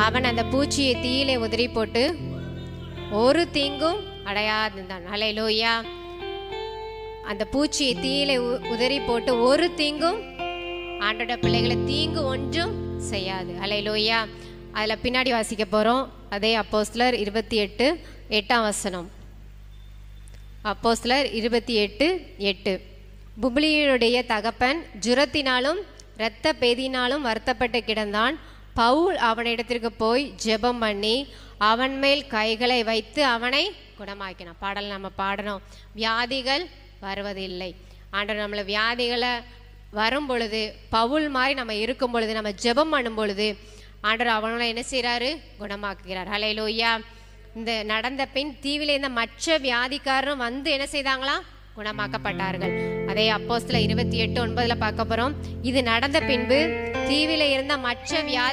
அவன் அந்த பூச்சியை தீயிலே உதறி போட்டு ஒரு தீங்கும் அடையாதிருந்தான். ஹல்லேலூயா. அந்த பூச்சியை தீயிலே உதறி போட்டு ஒரு தீங்கும் ஆண்டோட பிள்ளைகளை தீங்கு ஒன்றும் செய்யாது. ஹல்லேலூயா. அதுல பின்னாடி வாசிக்க போறோம். அதே அப்போஸ்தலர் 28:8. அப்போஸ்தலர் 28:8. புப்லியுடைய தகப்பன் ஜுரத்தினாலும் இரத்த பேதினாலும் வருத்தப்பட்டு கிடந்தான். பவுல் அவனிடத்திற்கு போய் ஜெபம் பண்ணி அவன் மேல் கைகளை வைத்து அவனை குணமாக்கினான். பாடல் நம்ம பாடணும். வியாதிகள் வருவதில்லை. ஆண்டவர் நம்மளை வியாதிகளை வரும் பொழுது, பவுல் மாதிரி நம்ம இருக்கும் பொழுது, நம்ம ஜெபம் பண்ணும் பொழுது ஆண்டவர் அவனை என்ன செய்கிறாரு? குணமாக்குகிறார். ஹல்லேலூயா. இந்த நடந்த பின் தீவிலே இருந்த மற்ற வியாதிக்காரரும் வந்து என்ன செய்தாங்களாம்? குணமாக்கப்பட்டார்கள். அதே அப்போஸ்தலர் 28:9 பார்க்க போறோம். இது நடந்த பின்பு தீவிலே இருந்த மற்ற வியாதி